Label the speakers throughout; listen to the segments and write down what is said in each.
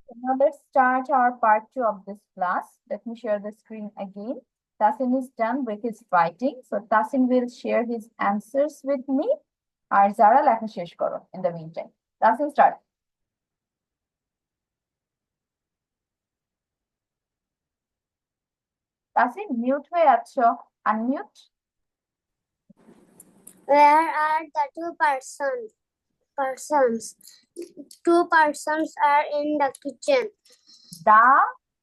Speaker 1: Now let's start our part 2 of this class. Let me share the screen again. Tasin is done with his writing. So Tasin will share his answers with me. আর যারা লেখা শেষ করো in the meantime. Tasin, start. Tasin, mute হয়ে আছো. Unmute.
Speaker 2: Where are the two persons? Two persons are in the kitchen.
Speaker 1: The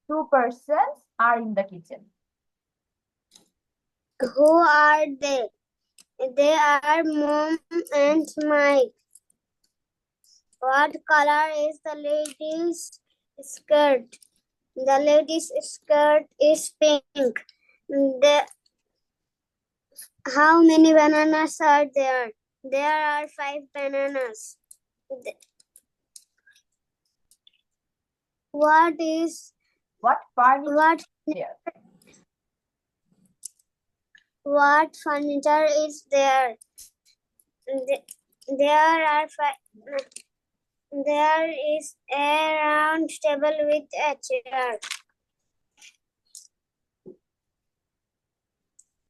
Speaker 1: two persons are in the kitchen.
Speaker 2: Who are they? They are Mom and Mike. What color is the lady's skirt? The lady's skirt is pink. How many bananas are there? There are 5 bananas. What
Speaker 1: What there?
Speaker 2: What furniture is there? There is a round table with a chair.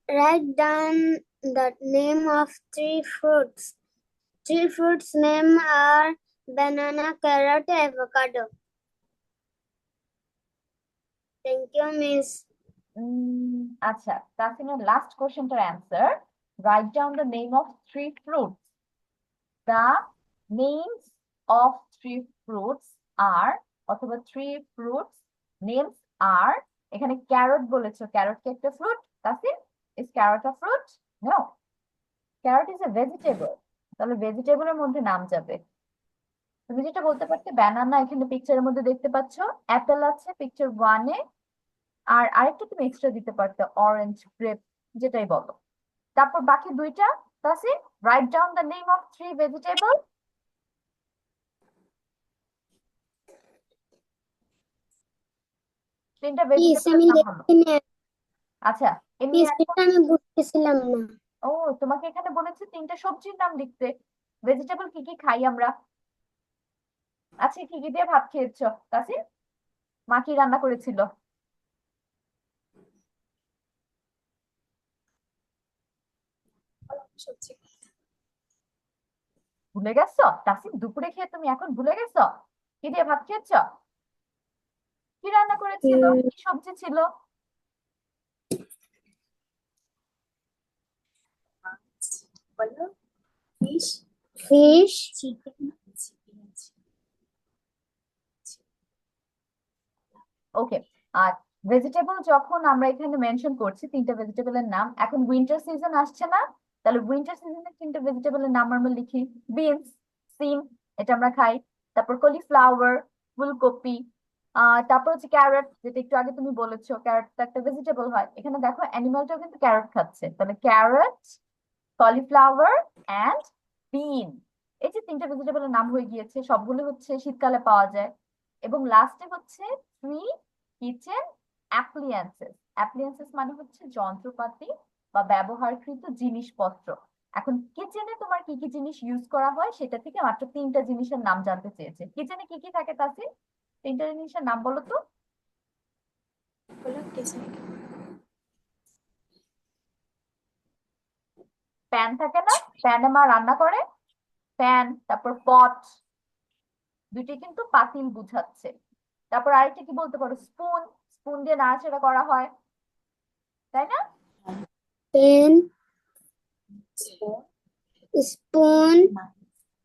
Speaker 2: Write down the name of 3 fruits. 3 fruits name are banana, carrot, avocado. Thank you, Miss.
Speaker 1: আচ্ছা, Tasin's last questionটার answer. Write down the name of 3 fruits. The names of 3 fruits are, অথবা 3 fruits names are, এখানে carrot বলেছো, carrot কি একটা fruit? Tasin, is carrot a fruit? No. Carrot is a vegetable. তাহলে vegetable এর মধ্যে নাম যাবে। তুমি যেটা বলতে পারতে banana এখানে পিকচারের মধ্যে দেখতে পাচ্ছ, অ্যাপেল আছে পিকচার 1 এ, আর আরেকটা তুমি এক্সট্রা দিতে পারতে অরেঞ্জ, গ্রেপ, যেটাই বলো। তারপর বাকি দুইটা Tasin, write down the name of 3 vegetable. তিনটা ভেজিটেবলের নাম হলো। আচ্ছা, এমনি
Speaker 2: আমি বুঝতেছিলাম না।
Speaker 1: ও, তোমাকে এখানে বলেছে 3টা সবজির নাম লিখতে। ভেজিটেবল কি কি খাই আমরা? আচ্ছা, কি কি দিয়ে ভাত খেয়েছো তাসিন? মা কি রান্না করেছিল? ভুলে গেছো তাসিন? দুপুরে খেয়ে তুমি এখন ভুলে গেছো কি দিয়ে ভাত খেয়েছো? কি রান্না করেছিল? কি সবজি ছিল?
Speaker 2: ফিশ
Speaker 1: ওকে। আর ভেজিটেবল যখন আমরা এখানে মেনশন করছি 3টা ভেজিটেবলের নাম, এখন উইন্টার সিজন আসছে না? তাহলে উইন্টার সিজনে 3টা ভেজিটেবলের নাম আমরা লিখি। বিনস, সিম, এটা আমরা খাই। তারপর কলিফ্লাওয়ার, ফুলকপি, তারপর হচ্ছে ক্যারট, যেটা একটু আগে তুমি বলেছো ক্যারট তো একটা ভেজিটেবল হয়। এখানে দেখো অ্যানিমালটাও কিন্তু ক্যারট খাচ্ছে, তাহলে ক্যারট, কলিফ্লাওয়ার এন্ড বিন। এই যে 3টা ভেজিটেবলের নাম হয়ে গিয়েছে, সবগুলো হচ্ছে শীতকালে পাওয়া যায়। এবং লাস্টে হচ্ছে 3 কিচেন অ্যাপ্লিয়েন্সেস। অ্যাপ্লিয়েন্সেস মানে হচ্ছে যন্ত্রপাতি বা ব্যবহারকৃত জিনিসপত্র। এখন কিচেনে তোমার কি কি জিনিস ইউজ করা হয় সেটা থেকে মাত্র 3টা জিনিসের নাম জানতে চেয়েছে। কিচেনে কি কি থাকে তাসিন? 3টা জিনিসের নাম বলো তো। প্যান থাকে না? প্যানে মা রান্না করে, প্যান। তারপর পট, দুইটি কিন্তু পাতিল বুঝাচ্ছে। তারপর আরেকটা কি বলতে পারো? স্পুন, স্পুন দিয়ে নাড়াচাড়া করা হয়, তাই না?
Speaker 2: Pen, spoon,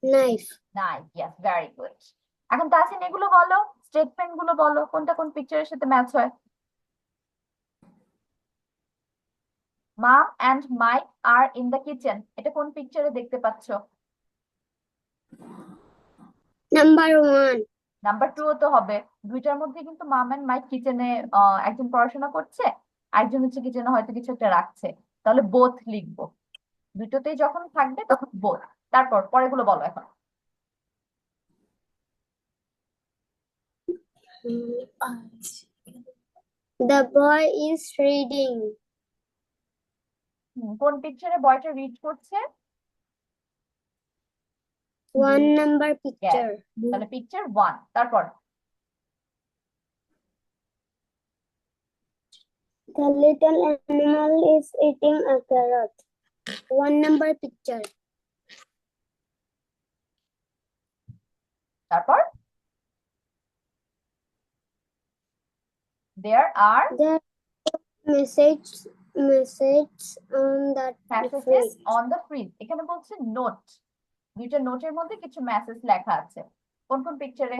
Speaker 2: knife.
Speaker 1: Nice, yes, very good. এখন তাসিন এগুলো বলো, স্টেটমেন্ট গুলো বলো, কোনটা কোন পিকচারের সাথে ম্যাচ হয়। Mom and Mike are in the kitchen, এটা কোন পিকচারে দেখতে পাচ্ছ?
Speaker 2: নাম্বার 1।
Speaker 1: নাম্বার 2 তো হবে। দুইটার মধ্যে কিন্তু মাম এন্ড মাইক কিচেনে, একজন পড়াশোনা করছে, একজন হচ্ছে কিচেনে হয়তো কিছু একটা রাখছে, তাহলে বোথ লিখবো। দুটোতেই যখন থাকবে তখন বোথ। তারপর পরেগুলো বলো এখন।
Speaker 2: The boy is reading.
Speaker 1: কোন পিকচারে বয়টা রিড করছে?
Speaker 2: 1 number picture.
Speaker 1: তাহলে পিকচার 1। তারপর
Speaker 2: The little animal is eating a carrot. 1 number picture.
Speaker 1: তারপর there are
Speaker 2: There message on the
Speaker 1: messages
Speaker 2: fridge.
Speaker 1: on the fridge. এখানে বলছে নোট, দুইটা নোটের মধ্যে কিছু মেসেজ লেখা আছে। কোন কোন পিকচারে?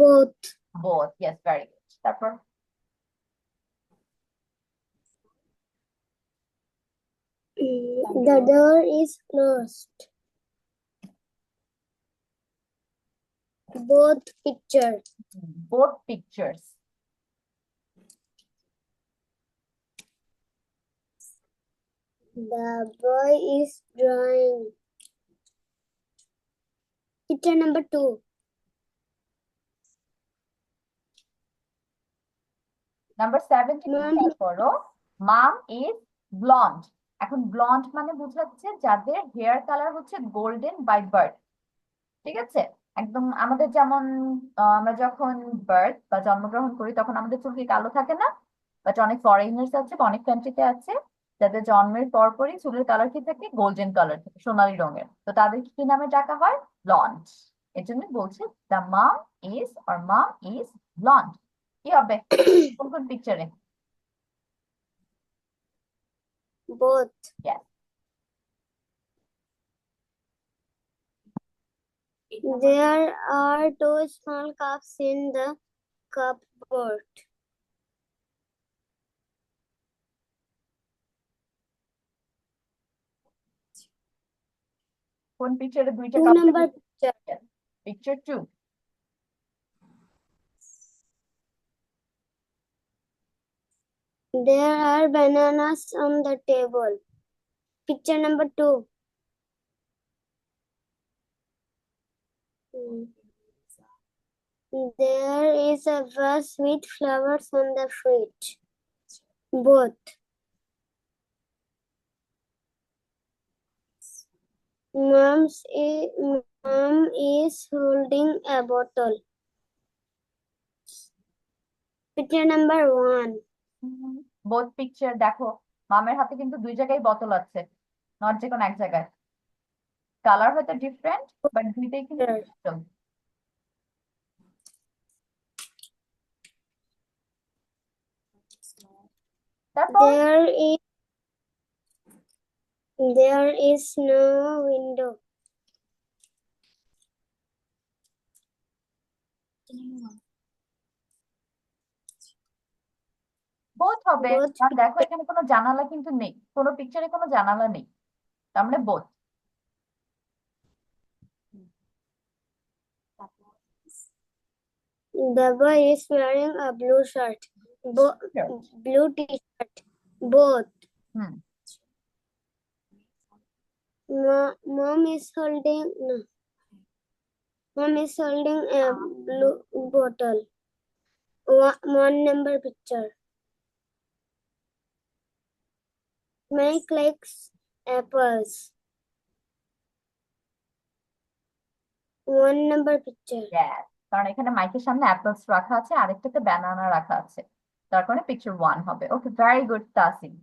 Speaker 2: Both.
Speaker 1: both, yes, very good। তারপর
Speaker 2: The door is closed. Both picture.
Speaker 1: both pictures।
Speaker 2: The boy is drawing. Picture number 2.
Speaker 1: Number 17
Speaker 2: Mom.
Speaker 1: করো, mom is blonde। এখন ব্লন্ড মানে বোঝাচ্ছে যাদের হেয়ার কালার হচ্ছে গোল্ডেন বাই বার্থ। ঠিক আছে, একদম আমাদের যেমন আমরা যখন বার্থ বা জন্মগ্রহণ করি তখন আমাদের চুল কি কালো থাকে না? বাট অনেক ফরেনার্স আছে বা অনেক কান্ট্রিতে আছে যাদের জন্মের পরপরই চুলের কালার কি থাকে, গোল্ডেন কালার থাকে, সোনালী রঙের। তো তাদেরকে কি নামে ডাকা হয়? ব্লন্ড। এর জন্য বলছে the mom is or mom is blonde. কি হবে কোন কোন পিকচারে?
Speaker 2: Both.
Speaker 1: Yes।
Speaker 2: There are 2 small cups in the cupboard.
Speaker 1: কোন পিকচারে দুইটা
Speaker 2: 2
Speaker 1: cup?
Speaker 2: number picture.
Speaker 1: Picture 2।
Speaker 2: There are bananas on the table. Picture number 2. There is a vase with flowers on the fridge. Both. Mom is holding a bottle. Picture number 1.
Speaker 1: Both picture দেখো, মামের হাতে কিন্তু দুই জায়গায় বোতল আছে, not যে কোনো এক জায়গায়। কালার হয়তো ডিফারেন্ট বাট দুইটাই কিন্তু
Speaker 2: Sure.
Speaker 1: বোতল। তারপর
Speaker 2: There is no window.
Speaker 1: Both হবে,
Speaker 2: Both.
Speaker 1: কারণ দেখো এখানে কোনো জানালা কিন্তু নেই, কোনো পিকচারে কোনো জানালা নেই, তার মানে both.
Speaker 2: The boy is wearing a blue shirt. Blue t-shirt. Both. Mom is holding a blue bottle. 1 number picture. Mike likes apples. 1 number picture.
Speaker 1: Yes, কারণ এখানে মাইকের সামনে অ্যাপলস রাখা আছে, আরেকটাতে ব্যানানা রাখা আছে, তার কারণে পিকচার 1 হবে। ওকে, ভেরি গুড তাসিম।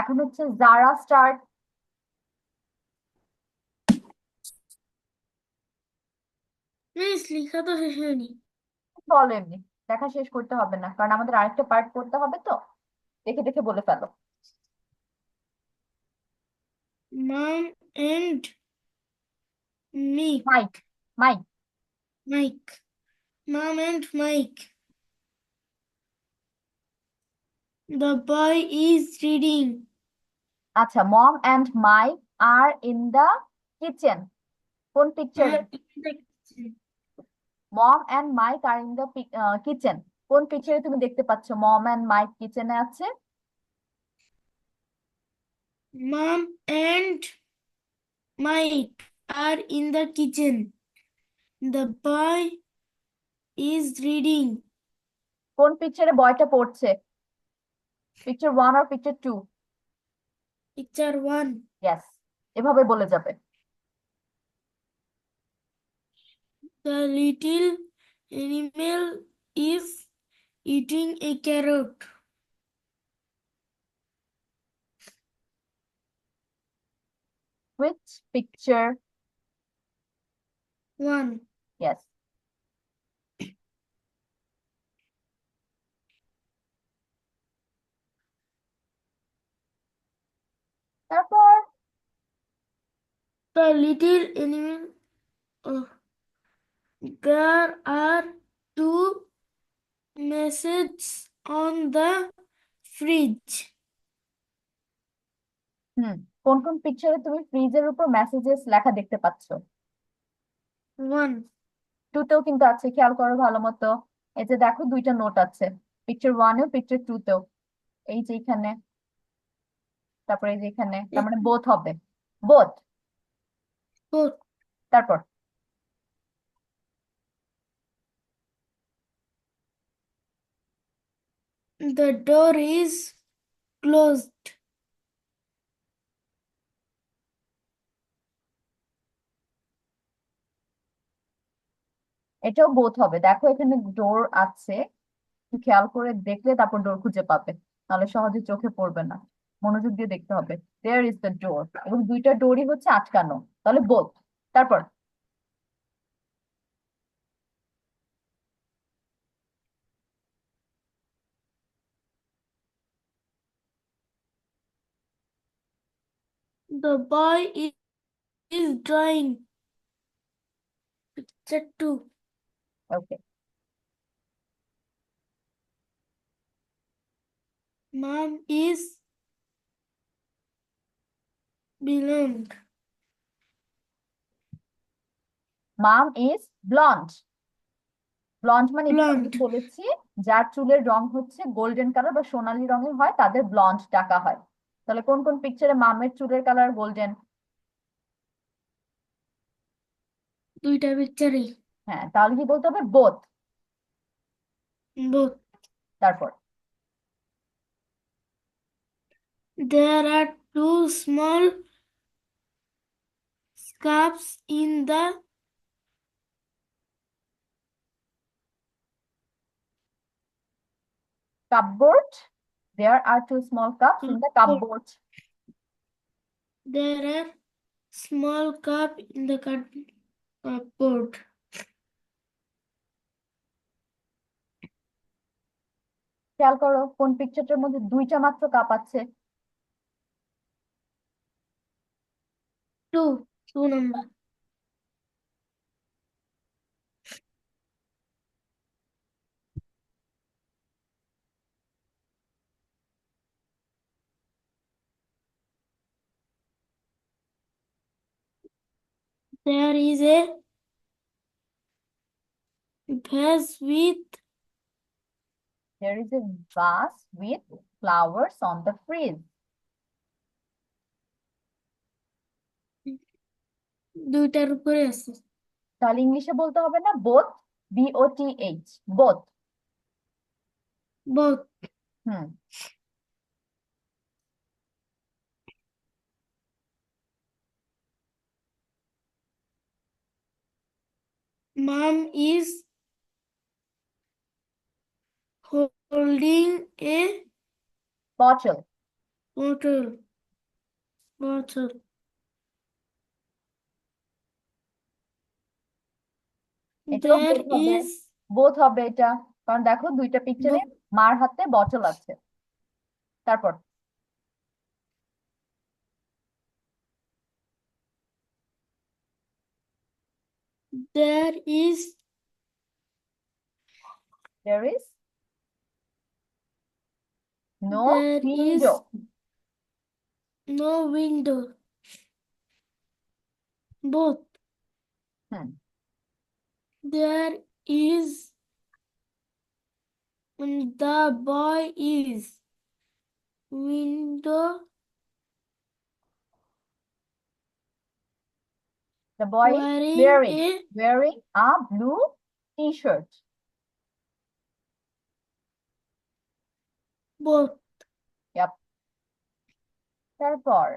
Speaker 1: এখন হচ্ছে জারা স্টার্ট।
Speaker 3: মিস লিখা তো শেষ হয়নি।
Speaker 1: বলো এমনি, দেখা শেষ করতে হবে না, কারণ আমাদের আরেকটা পার্ট করতে হবে, তো দেখে দেখে বলে ফেলো।
Speaker 3: Mom and Mike.
Speaker 1: Mike, Mike,
Speaker 3: Mike. Mom and Mike. The boy is reading.
Speaker 1: আচ্ছা, mom and Mike are in the kitchen. কোন পিকচারে? Mom and Mike are in the kitchen. কোন পিকচারে তুমি দেখতে পাচ্ছ মম এন্ড মাইক কিচেনে আছে?
Speaker 3: Mom and Mike are in the kitchen. The boy is reading.
Speaker 1: কোন পিকচারে বয়টা পড়ছে? পিকচার 1 আর পিকচার 2?
Speaker 3: Picture 1.
Speaker 1: ইয়েস, এভাবে বলে যাবে।
Speaker 3: The little animal is eating a carrot.
Speaker 1: Which picture?
Speaker 3: 1.
Speaker 1: Yes. তারপর
Speaker 3: The little animal. There are 2 messages on the fridge.
Speaker 1: কোন কোন পিকচারে তুমি ফ্রিজের উপর মেসেজেস লেখা দেখতে পাচ্ছ?
Speaker 3: 1.
Speaker 1: টুতেও কিন্তু আছে, খেয়াল করো ভালো মতো। এই যে দেখো, দুইটা নোট আছে, পিকচার ওয়ানেও পিকচার টুতেও। এই যে এখানে, তারপরে এই যে এখানে, তার মানে বোথ হবে, বোথ।
Speaker 3: Both.
Speaker 1: তারপর
Speaker 3: The door is closed.
Speaker 1: এটাও বোথ হবে। দেখো এখানে ডোর আছে, একটু খেয়াল করে দেখলে তারপর ডোর খুঁজে পাবে, নাহলে সহজে চোখে পড়বে না, মনোযোগ দিয়ে দেখতে হবে। দেয়ার ইজ দ্য ডোর, এবং দুইটা ডোরই হচ্ছে আটকানো, তাহলে বোথ। তারপর
Speaker 3: The boy is drawing. Picture 2.
Speaker 1: Okay,
Speaker 3: Mom is blonde.
Speaker 1: Mom is blonde. Blonde মানে একটু আগে
Speaker 3: Blonde.
Speaker 1: বলেছি, যার চুলের রং হচ্ছে গোল্ডেন কালার বা সোনালী রঙের হয় তাদের ব্লন্ড ডাকা হয়। তাহলে কোন কোন পিকচারে মামের চুলের কালার গোল্ডেন?
Speaker 3: দুইটা পিকচারই।
Speaker 1: হ্যাঁ, তাহলে কি বলতে হবে? বোথ।
Speaker 3: Both.
Speaker 1: তারপর
Speaker 3: There are 2 small scarves in the
Speaker 1: cupboard. There are 2 small cups in the cupboard.
Speaker 3: There are small cup in the cupboard.
Speaker 1: খেয়াল করো কোন পিকচারটার মধ্যে দুইটা মাত্র কাপ আছে?
Speaker 3: 2 number. There is a vase with
Speaker 1: There is a vase with flowers on the fridge.
Speaker 3: দুইটার উপরে আছে।
Speaker 1: তাহলে ইংলিশে বলতে হবে না both? BOTH, both.
Speaker 3: Both.
Speaker 1: Hmm
Speaker 3: Mom is holding a
Speaker 1: bottle.
Speaker 3: bottle. Bottle.
Speaker 1: এটাও
Speaker 3: There
Speaker 1: বোথ হবে,
Speaker 3: is
Speaker 1: বোথ হবে এটা, কারণ দেখো দুইটা পিকচারে
Speaker 3: both.
Speaker 1: মার হাতে বটল আছে। তারপর
Speaker 3: There is
Speaker 1: there is no
Speaker 3: there is
Speaker 1: window.
Speaker 3: no window. Both.
Speaker 1: Hmm
Speaker 3: There is the boy is window
Speaker 1: the boy is
Speaker 3: wearing
Speaker 1: wearing a blue t-shirt.
Speaker 3: both.
Speaker 1: Yep. তারপর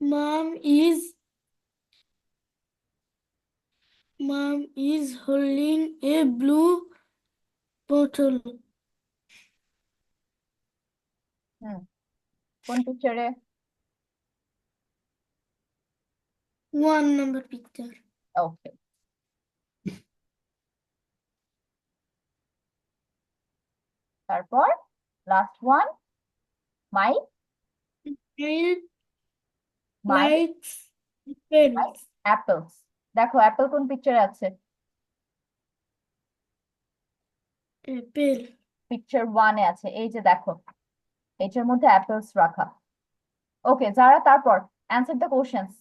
Speaker 3: Mom is Mom is holding a blue bottle.
Speaker 1: হুম কোন পিকচারে?
Speaker 3: 1 number picture.
Speaker 1: ওকে, তারপর last one, মাই
Speaker 3: Child
Speaker 1: মাই
Speaker 3: likes apples.
Speaker 1: Apples. দেখো Apple কোন পিকচারে আছে?
Speaker 3: Apple.
Speaker 1: Picture ওয়ানে আছে, এই যে দেখো এটার মধ্যে অ্যাপেলস রাখা। ওকে যারা, তারপর অ্যান্সার দ্য কোশ্চেন্স।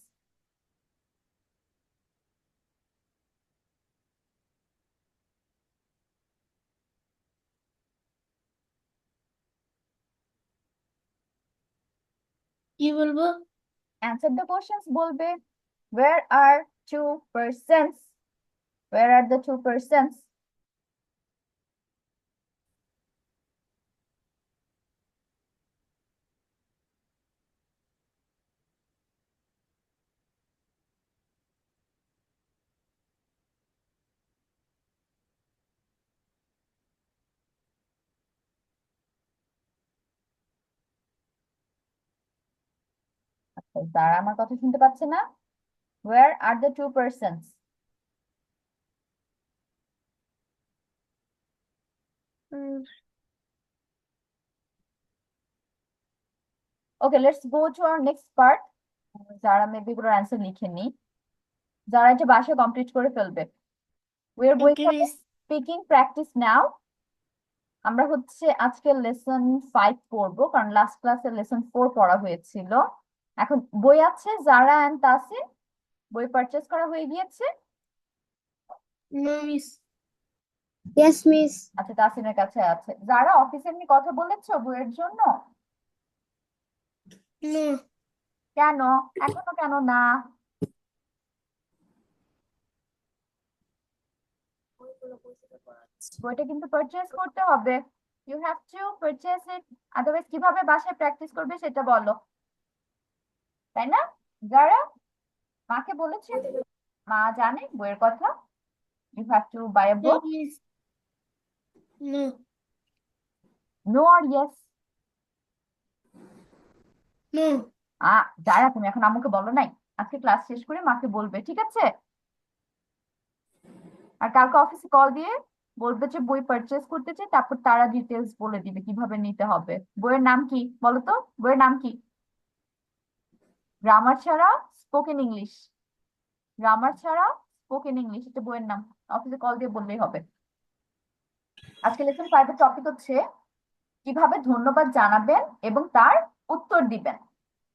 Speaker 3: কি বলবো?
Speaker 1: অ্যান্সার দ্য কোশ্চেন্স বলবে। Where are two persons? Where are the two persons? আচ্ছা, যারা আমার কথা শুনতে পাচ্ছে না, where are the two persons? Okay, let's go to our next part. যারা মেবি এগুলোর অ্যান্সার লিখেনি, যারা এটা বাসায় কমপ্লিট করে ফেলবে। We are going
Speaker 3: Okay,
Speaker 1: for
Speaker 3: miss.
Speaker 1: speaking practice now. আমরা হচ্ছে আজকে লেসন 5 পড়বো, কারণ লাস্ট ক্লাসে লেসন 4 পড়া হয়েছিল। এখন বই আছে যারা এন্ড তাসিন, বই পারচেজ করা হয়ে গিয়েছে?
Speaker 3: No, miss.
Speaker 2: Yes, miss.
Speaker 1: আচ্ছা, তাসিনের কাছে আছে। যারা অফিসে এমনি কথা বলেছো বইয়ের জন্য?
Speaker 3: No.
Speaker 1: কেন? এখনো কেন না? বইটা কিন্তু পারচেজ করতে হবে। You have to purchase it, otherwise কিভাবে বাসায় প্র্যাকটিস করবে সেটা বলো, তাই না? যারা মাকে বলেছে, মা জানে বইয়ের কথা, you have to buy a
Speaker 3: No,
Speaker 1: book.
Speaker 3: miss. No.
Speaker 1: No আর ইয়েস?
Speaker 3: No.
Speaker 1: যারা তুমি এখন আম্মুকে বলো নাই, আজকে ক্লাস শেষ করে মাকে বলবে, ঠিক আছে? আর কালকে অফিসে কল দিয়ে বলবে যে বই পারচেজ করতে চাই, তারপর তারা ডিটেলস বলে দিবে কিভাবে নিতে হবে। বইয়ের নাম কি বলো তো? বইয়ের নাম কি? গ্রামার ছাড়া স্পোকেন ইংলিশ। গ্রামার ছাড়া স্পোকেন ইংলিশ, এটা বইয়ের নাম। অফিসে কল দিয়ে বললেই হবে। আজকে লেসন 5 এর টপিক হচ্ছে কিভাবে ধন্যবাদ জানাবেন এবং তার উত্তর দিবেন।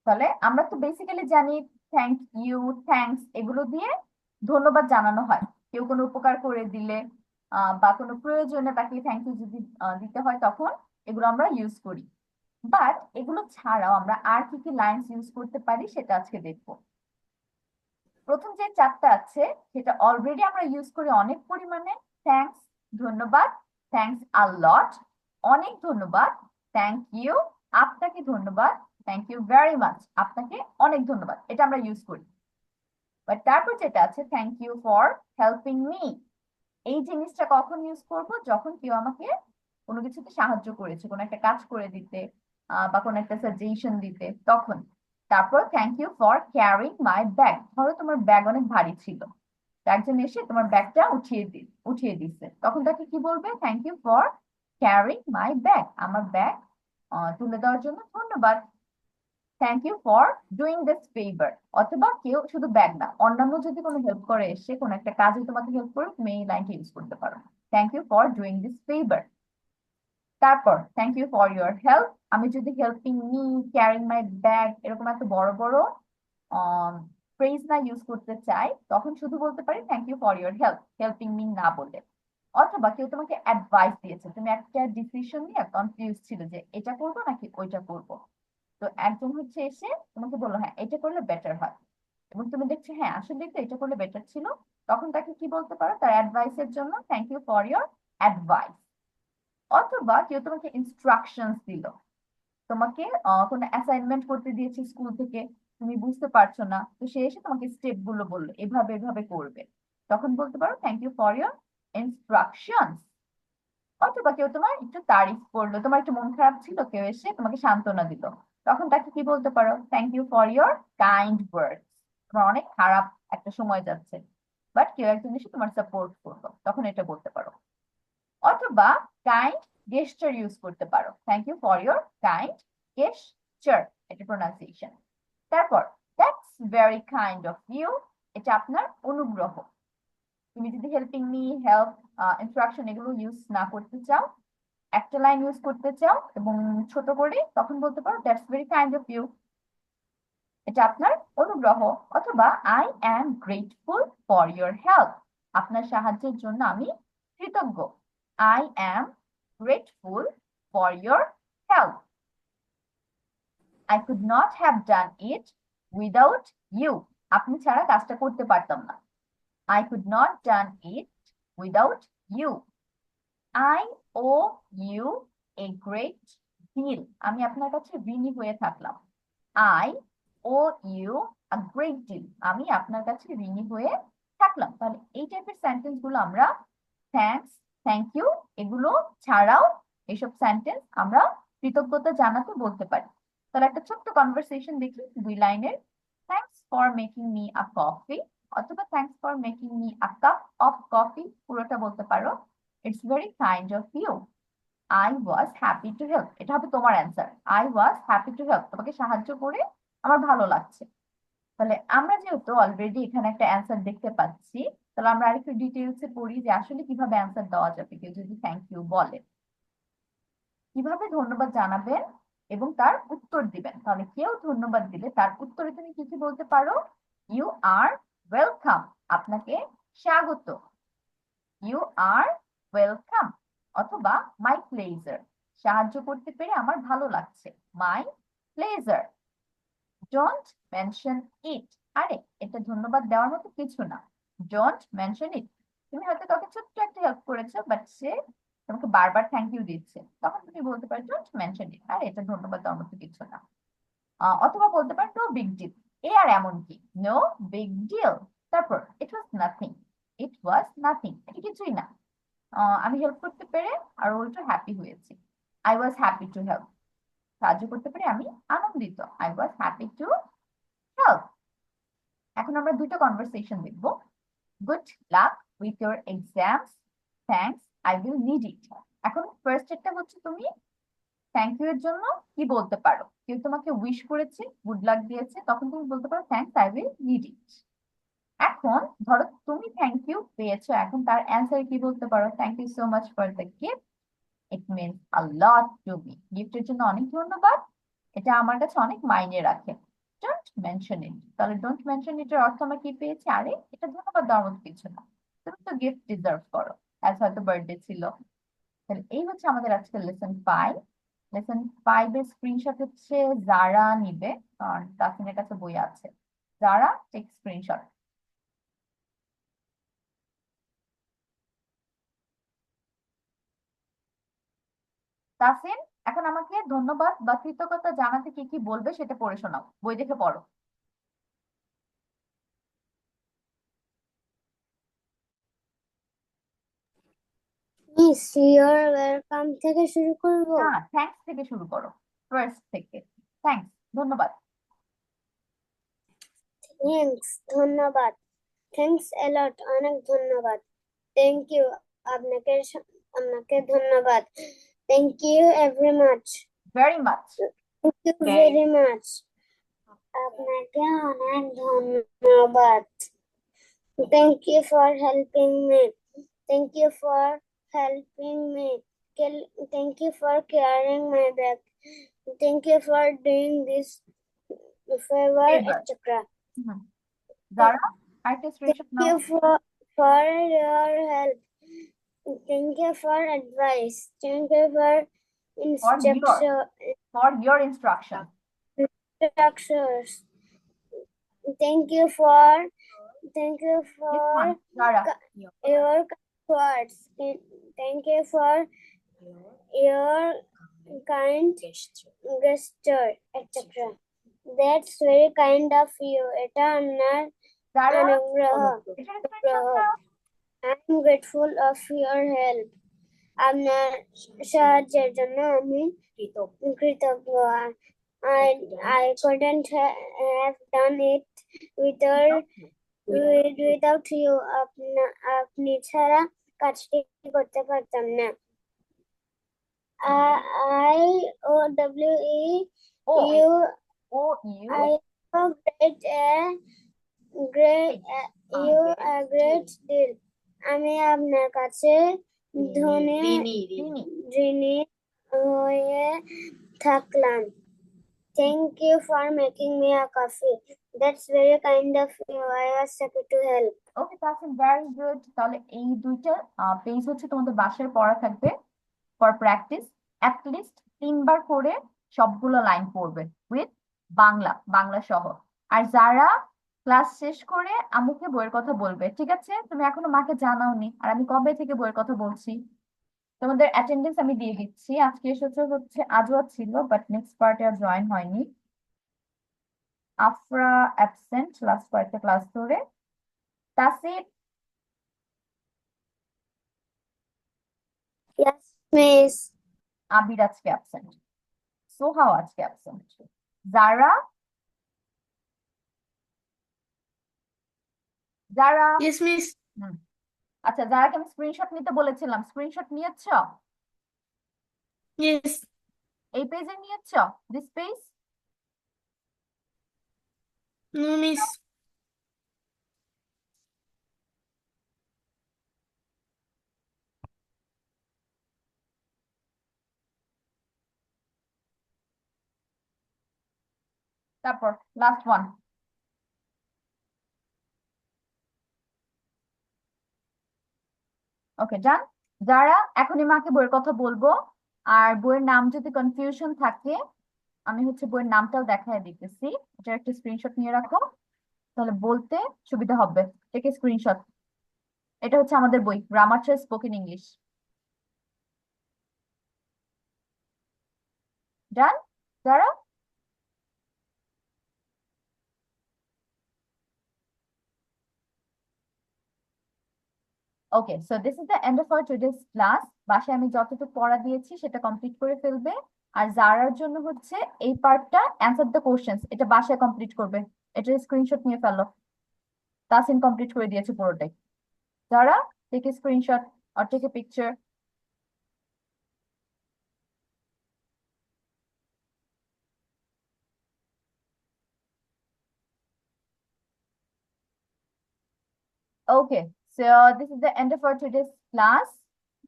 Speaker 1: তাহলে আমরা তো বেসিক্যালি জানি থ্যাংক ইউ, থ্যাঙ্কস, এগুলো দিয়ে ধন্যবাদ জানানো হয়। কেউ কোনো উপকার করে দিলে বা কোনো প্রয়োজনে তাকে থ্যাংক ইউ যদি দিতে হয়, তখন এগুলো আমরা ইউজ করি। বাট এগুলো ছাড়াও আমরা আর কি কি লাইনস ইউজ করতে পারি সেটা আজকে দেখবো। প্রথম যে চারটা আছে সেটা অলরেডি আমরা ইউজ করি অনেক পরিমাণে। থ্যাঙ্কস, ধন্যবাদ, থ্যাঙ্কস আ লট, অনেক ধন্যবাদ, থ্যাংক ইউ, আপনাকে ধন্যবাদ, থ্যাংক ইউ ভেরি মাচ, আপনাকে অনেক ধন্যবাদ, এটা আমরা ইউজ করি। বাট তারপর যেটা আছে thank you for helping me, এই জিনিসটা কখন ইউজ করব? যখন কেউ আমাকে কোনো কিছুতে সাহায্য করেছে, কোনো একটা কাজ করে দিতে বা কোনো একটা সাজেশন দিতে, তখন। তারপর thank you for carrying my bag, ধরো তোমার ব্যাগ অনেক ভারী ছিল, তো একজন এসে তোমার ব্যাগটা উঠিয়ে দিচ্ছে, তখন তাকে কি বলবে? Thank you for carrying my bag, আমার ব্যাগ তুলে দেওয়ার জন্য ধন্যবাদ। Thank you for doing this favour, অথবা কেউ শুধু ব্যাগ না, অন্যান্য যদি কোনো হেল্প করে এসে কোনো একটা কাজে তোমাকে হেল্প করে, তুমি এই লাইনটা ইউজ করতে পারো, thank you for doing this favour. তারপর thank you for your help, আমি যদি helping me, carrying my bag এরকম এত বড় বড় ফ্রেজ না ইউজ করতে চাই, তখন শুধু বলতে পারি thank you for your help, helping me না বলে। অথবা কেউ তোমাকে অ্যাডভাইস দিয়েছে, তুমি একটা ডিসিশন নিয়ে কনফিউজ ছিল যে এটা করবো নাকি ওইটা করবো, তো একজন হচ্ছে এসে তোমাকে বললো হ্যাঁ এটা করলে বেটার হয়, এবং তুমি দেখছো হ্যাঁ আসলে তো এটা করলে বেটার ছিল, তখন তাকে কি বলতে পারো? তার অ্যাডভাইসের জন্য thank you for your advice. অথবা কেউ তোমাকে ইনস্ট্রাকশনস দিল, তোমাকে কোনো অ্যাসাইনমেন্ট করতে দিয়েছে স্কুল থেকে, তুমি বুঝতে পারছো না, তো সে এসে তোমাকে স্টেপ গুলো বললো এভাবে এভাবে করবে, তখন বলতে পারো thank you for your instructions. অথবা কেউ তোমার একটু তারিফ করলো, তোমার একটু মন খারাপ ছিল, কেউ এসে তোমাকে সান্ত্বনা দিল, তখন তাকে কি বলতে পারো? Thank you for your kind words. তোমার অনেক খারাপ একটা সময় যাচ্ছে, বাট কেউ একজন এসে তোমার সাপোর্ট করলো, তখন এটা বলতে পারো। অথবা কাইন্ড গেস্টার ইউজ করতে পারো, thank you for your kind gesture, এটা প্রোনাউন্সিয়েশন। তারপর that's very kind of you, এটা আপনার অনুগ্রহ। তুমি যদি হেল্পিং মি, হেল্প, ইনস্ট্রাকশন এগুলো ইউজ না করতে চাও, একটা লাইন ইউজ করতে চাও এবং ছোট করে, তখন বলতে পারো that's very kind of you, এটা আপনার অনুগ্রহ। অথবা I am grateful for your help, আপনার সাহায্যের জন্য আমি কৃতজ্ঞ। I am grateful for your help. I could not have done it without you, আপনি ছাড়া কাজটা করতে পারতাম না। I could not done it without you. I owe you a great deal. আমি আপনার কাছে ঋণী হয়ে থাকলাম। I owe you a great deal. আমি আপনার কাছে ঋণী হয়ে থাকলাম। তাহলে এই টাইপের সেন্টেন্স গুলো আমরা থ্যাঙ্কস, থ্যাংক ইউ এগুলো ছাড়াও এইসব সেন্টেন্স আমরা কৃতজ্ঞতা জানাতে বলতে পারি। তাহলে একটা ছোট্ট কনভারসেশন দেখি 2 লাইনের। Thanks for making me a coffee, অথবা thanks for making me a cup of coffee, পুরোটা বলতে পারো। It's very kind of you, I was happy to help, এটা হবে তোমার answer. I was happy to help, তোমাকে সাহায্য করে আমার ভালো লাগছে। তাহলে আমরা যেহেতু অলরেডি এখানে একটা অ্যান্সার দেখতে পাচ্ছি, তাহলে আমরা আরেকটু ডিটেইলসে পড়ি যে আসলে কিভাবে অ্যান্সার দেওয়া যাবে। কেউ যদি থ্যাংক ইউ বলে, কিভাবে ধন্যবাদ জানাবেন এবং তার উত্তর দিবেন। তাহলে কেউ ধন্যবাদ দিলে তার উত্তরে তুমি কি কি বলতে পারো? ইউ আর ওয়েলকাম, আপনাকে স্বাগত। You are welcome. অথবা মাই প্লেজার, সাহায্য করতে পেরে আমার ভালো লাগছে। My pleasure. Don't mention it, আরে এটা ধন্যবাদ দেওয়ার মতো কিছু না। Don't mention it. তুমি হয়তো কাউকে ছোট্ট একটা হেল্প করেছো, বাট সে তোমাকে বারবার থ্যাংক ইউ দিচ্ছে, তখন তুমি বলতে পারো ডোন্ট মেনশন ইট, আরে এটা ধন্যবাদ দেওয়ার মতো কিছু না। অথবা বলতে পারো নো বিগ ডিল, এ আর এমন কি, নো বিগ ডিল। তারপর ইট was nothing, it was nothing, এটা কিছুই না। আমি হেল্প করতে পেরে আরো একটু হ্যাপি হয়েছি। I was happy to help, সাহায্য করতে পেরে আমি আনন্দিত। I was happy to help. এখন আমরা দুটো কনভারসেশন দেখবো। Good luck with your exams, thanks, I will need it. এখন ফার্স্ট একটা হচ্ছে তুমি থ্যাংক ইউ এর জন্য কি বলতে পারো। কেউ তোমাকে উইশ করেছে, গুড লাক দিয়েছে, তখন তুমি বলতে পারো thanks, I will need it. এখন ধরো তুমি থ্যাংক ইউ পেয়েছো, এখন তার অ্যান্সার কি বলতে পারো? Thank you so much for the gift, it means a lot to me, গিফটের জন্য অনেক ধন্যবাদ, এটা আমার কাছে অনেক মাইনে রাখে। ডোন্ট মেনশন ইট, তাহলে ডোন্ট মেনশন ইট এর অর্থ আমরা কি পেয়েছি? আরে এটা ধন্যবাদ দেওয়ার মতো কিছু না, তুমি তো গিফট ডিজার্ভ করো, আজ হয়তো বার্থডে ছিল। তাহলে এই হচ্ছে আমাদের আজকে লেসন 5। লেসন 5 এর স্ক্রিনশট হচ্ছে যারা নিবে, কারণ তাসিনের কাছে বই আছে। যারা টেক স্ক্রিনশট। তাসিন, এখন আমাকে ধন্যবাদ বা কৃতজ্ঞতা জানাতে কি কি বলবে সেটা পড়ে শোনাও, বই দেখে পড়ো।
Speaker 2: মিস ইউর ওয়েলকাম থেকে শুরু করব।
Speaker 1: না, থ্যাঙ্কস থেকে শুরু করো, ফার্স্ট থেকে। থ্যাঙ্কস, ধন্যবাদ।
Speaker 2: থ্যাঙ্কস, ধন্যবাদ। থ্যাঙ্কস এ লট, অনেক ধন্যবাদ। থ্যাংক ইউ, আপনাকে ধন্যবাদ। Thank you every much,
Speaker 1: very much.
Speaker 2: Thank you very much, আপনাকে অনেক ধন্যবাদ। Thank you for helping me, thank you for helping me, thank you for caring my bag, thank you for doing this favour,
Speaker 1: Favor.
Speaker 2: Etcetera.
Speaker 1: যারা আরেকটা screenshot
Speaker 2: Thank
Speaker 1: নাও।
Speaker 2: you for your help. Thank you for advice. Thank you for
Speaker 1: For your instruction.
Speaker 2: instructions. Thank you
Speaker 1: This
Speaker 2: for
Speaker 1: one, Zara.
Speaker 2: your words. Thank you for your kind gesture, etc. That's very kind of you. এটা আপনার
Speaker 1: যারা
Speaker 2: অনুগ্রহ
Speaker 1: এটার screenshot now.
Speaker 2: I'm grateful of your help. আপনার সাহায্যের জন্য আমি কৃতজ্ঞ। I couldn't have done it without you. আপনি ছাড়া কাজটি করতে পারতাম না। IOWE
Speaker 1: owe
Speaker 2: you
Speaker 1: owe you
Speaker 2: I so great you a great deal. আমি আপনার কাছে ঋণী হয়ে থাকলাম। Thank you for making me a coffee. That's very kind of you. I was happy to help.
Speaker 1: ওকে, তাহলে ভেরি গুড। তাহলে এই দুইটা পেজ হচ্ছে তোমাদের বাসায় পড়া থাকবে ফর প্র্যাকটিস। অ্যাটলিস্ট 3 বার করে সবগুলো লাইন পড়বে উইথ বাংলা সহ। আর যারা ক্লাস শেষ করে আম্মুকে বইয়ের কথা বলবে, ঠিক আছে? তুমি এখনো মাকে জানাওনি, আর আমি কবে থেকে বইয়ের কথা বলছি। তোমাদের অ্যাটেন্ডেন্স আমি দিয়ে দিচ্ছি। আজকে এসেছে হচ্ছে আজওয়া ছিল, বাট নেক্সট পার্টে আর জয়েন হয়নি। আফরা অ্যাবসেন্ট লাস্ট কয়েকটা ক্লাস ধরে। তাসির
Speaker 2: Yes, miss.
Speaker 1: আবির আজকে অ্যাবসেন্ট। সোহাও আজকে অ্যাবসেন্ট। যারা যারা
Speaker 3: Yes, miss.
Speaker 1: হুম, আচ্ছা, যারাকে আমি স্ক্রিনশট নিতে বলেছিলাম, স্ক্রিনশট নিয়েছ?
Speaker 3: Yes.
Speaker 1: এই পেজে নিয়েছ? This page?
Speaker 3: No, miss.
Speaker 1: তারপর লাস্ট ওয়ান। ওকে, ডান। যারা এখনই মাকে বইয়ের কথা বলবো, আর বইয়ের নাম যদি কনফিউশন থাকে, আমি হচ্ছে বইয়ের নামটাও দেখায় দিতেছি। এটার একটা স্ক্রিনশট নিয়ে রাখো, তাহলে বলতে সুবিধা হবে। Take screenshot. এটা হচ্ছে আমাদের বই, গ্রামার স্পোকেন ইংলিশ। ডান যারা? Okay, so this is the end of our today's class. বাসায় আমি যতটুকু পড়া দিয়েছি সেটা কমপ্লিট করে ফেলবে। আর যারার জন্য হচ্ছে এই পার্টটা অ্যান্সার দ্য কোশ্চেন্স, এটা বাসায় কমপ্লিট করবে। এটার স্ক্রিনশট নিয়ে ফেলো। তাসিন কমপ্লিট করে দিয়েছে পুরোটাই। যারা, take a screenshot or take a picture. Okay, so this is the end of our today's class.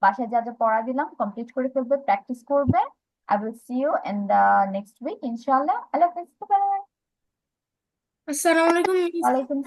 Speaker 1: বাসায় যা যা পড়া দিলাম কমপ্লিট করে ফেলবে, প্র্যাকটিস করবে। I will see you in the next week, inshallah. Allah Hafiz. Bye.
Speaker 3: Assalamu alaikum, miss.
Speaker 1: Walaikum